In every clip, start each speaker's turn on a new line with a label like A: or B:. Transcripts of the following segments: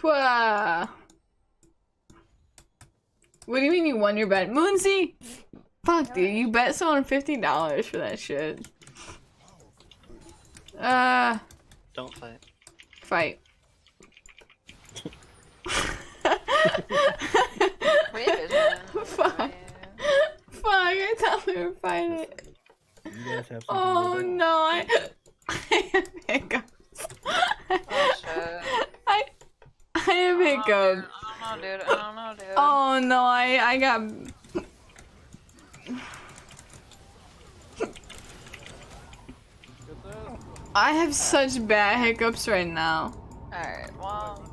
A: What do you mean you won your bet? Moonsy? Fuck, dude, you bet someone $50 for that shit.
B: Don't fight.
A: Fight. Fuck. Fuck, I thought we were fighting.
C: You guys have something
A: Oh
C: to do.
A: no, I have hiccups.
D: Oh shit.
A: I have hiccups.
D: I don't know, dude. I don't know, dude.
A: Oh no, I got. I have such bad hiccups right now.
D: Alright, well.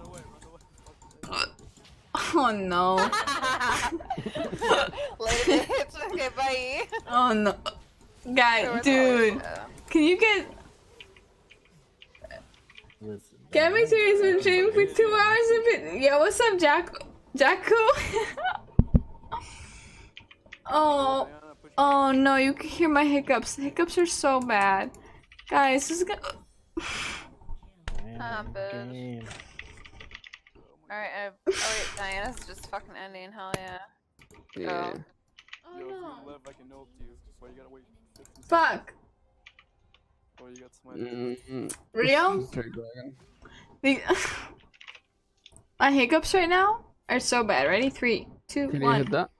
A: Oh no.
D: Later, bitch. Okay, bye.
A: Oh no. Guy, dude. Can you get
C: Listen,
A: me serious been streaming for 2 hours a bit? Yeah, what's up, Jakku? Oh. Oh no, you can hear my hiccups. The hiccups are so bad. Guys, this is gonna.
D: Bitch.
C: game.
D: Alright, oh wait, Diana's just fucking ending, hell yeah.
A: Yeah.
D: Oh.
A: Oh
E: Yo, if
A: no.
E: you live, I can know to you. Why you gotta wait 15 seconds?
A: Fuck.
E: Or you got smite.
A: Rio? The my hiccups right now are so bad. Ready? 3, 2,
F: Can you
A: 1.
F: hit that?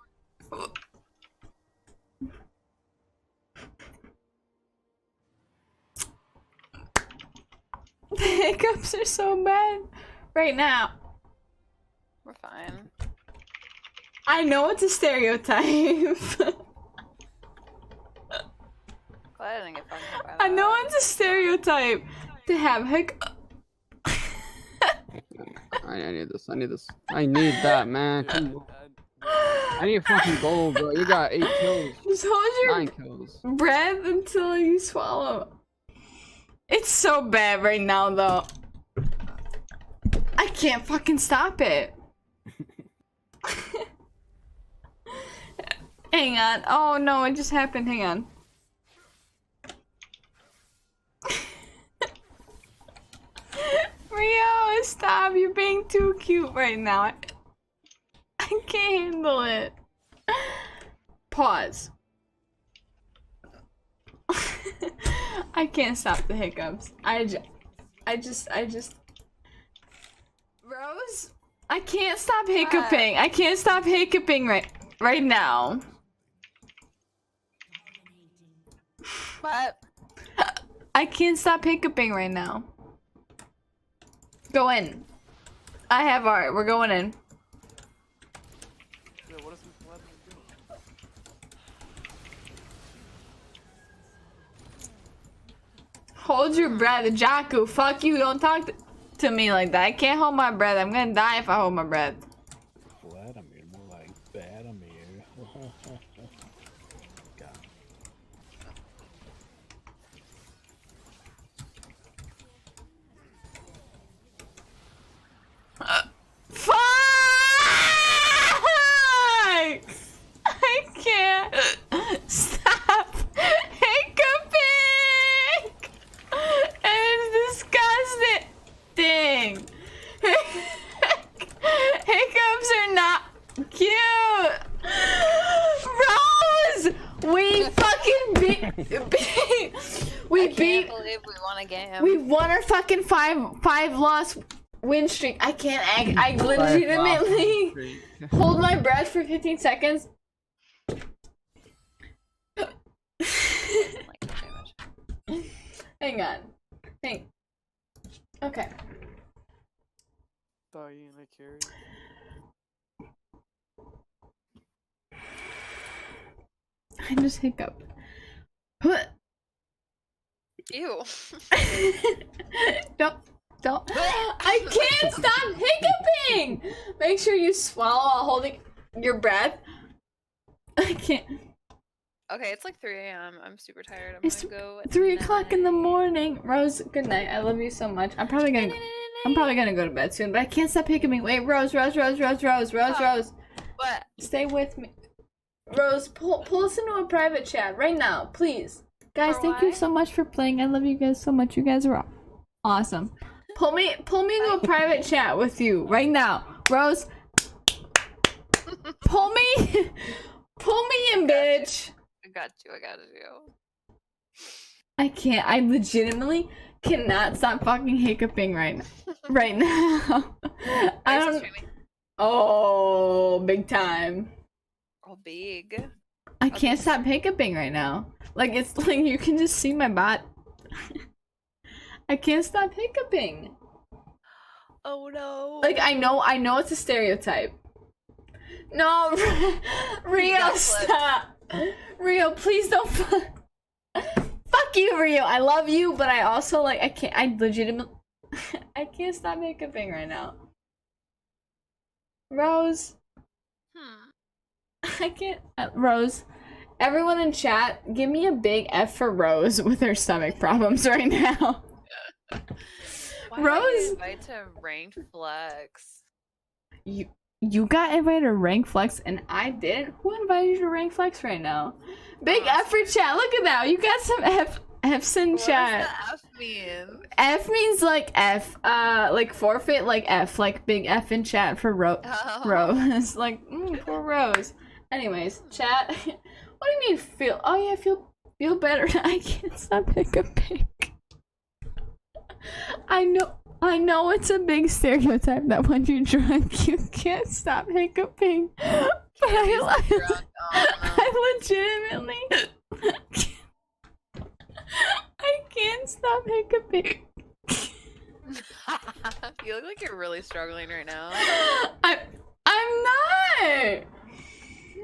A: The hiccups are so bad right now.
D: We're fine.
A: I know it's a stereotype.
D: Glad I didn't get fucking hit by that.
A: I know it's a stereotype to have hiccups.
F: I need this. I need this. I need that, man. Come on. I need fucking gold, bro. You got 8 kills.
A: Just hold your
F: 9 kills.
A: breath until you swallow. It's so bad right now, though. I can't fucking stop it. Hang on. Oh no, it just happened. Hang on. Rio, stop. You're being too cute right now. I can't handle it. Pause. I can't stop the hiccups. I just Rose, I can't stop hiccuping. I can't stop hiccuping right now.
D: What?
A: I can't stop hiccuping right now. Go in. I have art. We're going in.
E: Yo, what is this Vladimir doing?
A: Hold your breath, Jakku. Fuck you. Don't talk to me like that. I can't hold my breath. I'm gonna die if I hold my breath.
C: Vladimir, more like Vladimir. God.
A: Fuck! I can't stop hiccuping! And it's disgusting! Hiccups are not cute! Rose! We fucking beat... we
D: I
A: beat...
D: can't believe we won a game.
A: We won our fucking five loss win streak. I can't act. I legitimately hold my breath for 15 seconds. Hang on. Okay.
E: Diana carry.
A: I just hiccup.
D: Ew.
A: Don't. I can't stop hiccuping! Make sure you swallow while holding your breath. I can't.
D: Okay, it's like 3 a.m. I'm super tired. I'm
A: It's
D: gonna go.
A: 3 o'clock in the morning. Rose, good night. I love you so much. I'm probably gonna go to bed soon, but I can't stop hiccuping. Wait, Rose.
D: What?
A: Stay with me. Rose, pull us into a private chat right now, please. Guys,
D: For
A: thank you
D: why?
A: so much for playing. I love you guys so much. You guys are awesome. Pull me into a private chat with you right now. Rose. Pull me in, bitch.
D: I got you.
A: I can't. I legitimately cannot stop fucking hiccuping right now. I don't. Oh, big time.
D: Oh, big.
A: I can't stop hiccuping right now. Like, it's like you can just see my bot. I can't stop hiccuping.
D: Oh no.
A: Like, I know it's a stereotype. No, Rio, stop. Rio, please don't. Fuck you, Rio. I love you, but I also, like, I can't stop hiccuping right now. Rose. I can't. Rose. Everyone in chat, give me a big F for Rose with her stomach problems right now.
D: Why
A: Rose.
D: did I invite to ranked flex?
A: You got invited to rank flex and I didn't? Who invited you to rank flex right now? Big F for chat. Look at that. You got some F's in chat.
D: What does the F mean?
A: F means like F. Like forfeit, like F. Like big F in chat for Rose. Like, for Rose. Anyways, chat. What do you mean feel? Oh yeah, feel better. I can't stop hiccuping. I know it's a big stereotype that when you're drunk you can't stop hiccuping. But I legitimately I can't stop hiccuping.
D: You look like you're really struggling right now.
A: I'm not.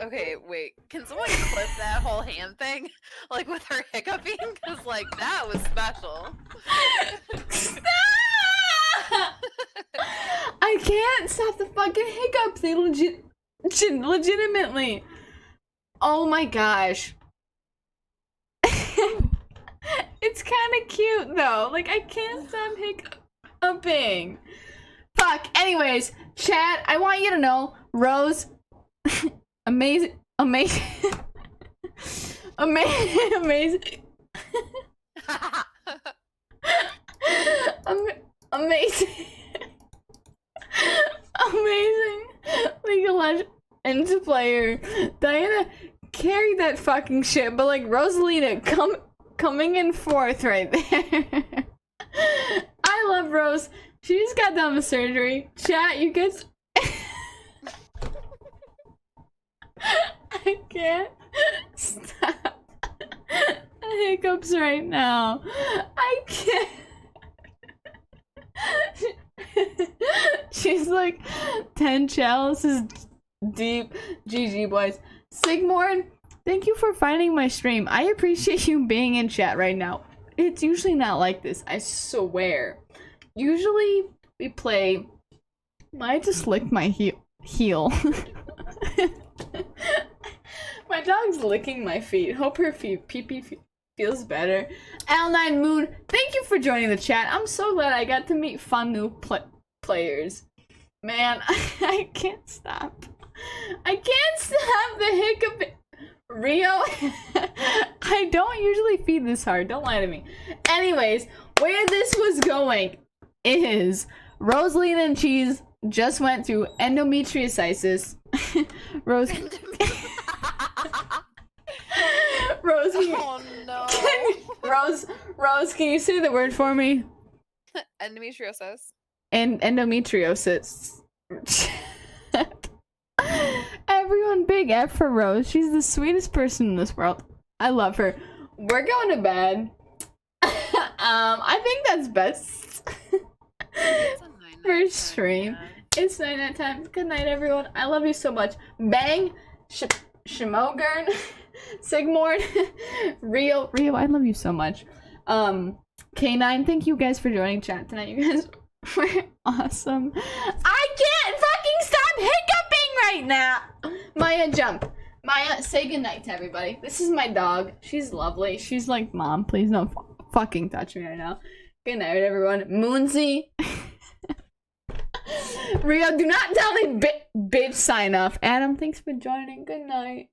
D: Okay, wait. Can someone clip that whole hand thing? Like with her hiccuping? Because, like, that was special.
A: Stop! I can't stop the fucking hiccups. They legitimately. Oh my gosh. It's kind of cute though. Like, I can't stop hiccuping. Fuck. Anyways, chat, I want you to know, Rose, amazing. Amazing. Amazing. League of Legends player. Diana carried that fucking shit, but like Rosalina coming in fourth right there. I love Rose. She just got done with surgery. Chat, you guys. I can't stop hiccups right now. I can't. She's like 10 chalices deep. GG boys. Sigmorn, thank you for finding my stream. I appreciate you being in chat right now. It's usually not like this, I swear. Usually we play. I just licked my heel. My dog's licking my feet. Hope her pee-pee feels better. L9 Moon, thank you for joining the chat. I'm so glad I got to meet fun new players. Man, I can't stop. I can't stop the hiccup. Rio, I don't usually feed this hard. Don't lie to me. Anyways, where this was going is Rosalina and Cheese just went through endometriosis. Rose. Rose,
D: oh no.
A: Rose, can you say the word for me?
D: Endometriosis.
A: And endometriosis. Everyone, big F for Rose. She's the sweetest person in this world. I love her. We're going to bed. I think that's best. For stream. It's night time. Good night, everyone. I love you so much. Bang, Shimogern, Sigmorn, Rio, I love you so much. K9, thank you guys for joining chat tonight. You guys were awesome. I can't fucking stop hiccuping right now. Maya, jump. Maya, say goodnight to everybody. This is my dog. She's lovely. She's like, Mom, please don't fucking touch me right now. Good night, everyone. Moonsy. Rio, do not tell me bitch sign off. Adam, thanks for joining. Good night.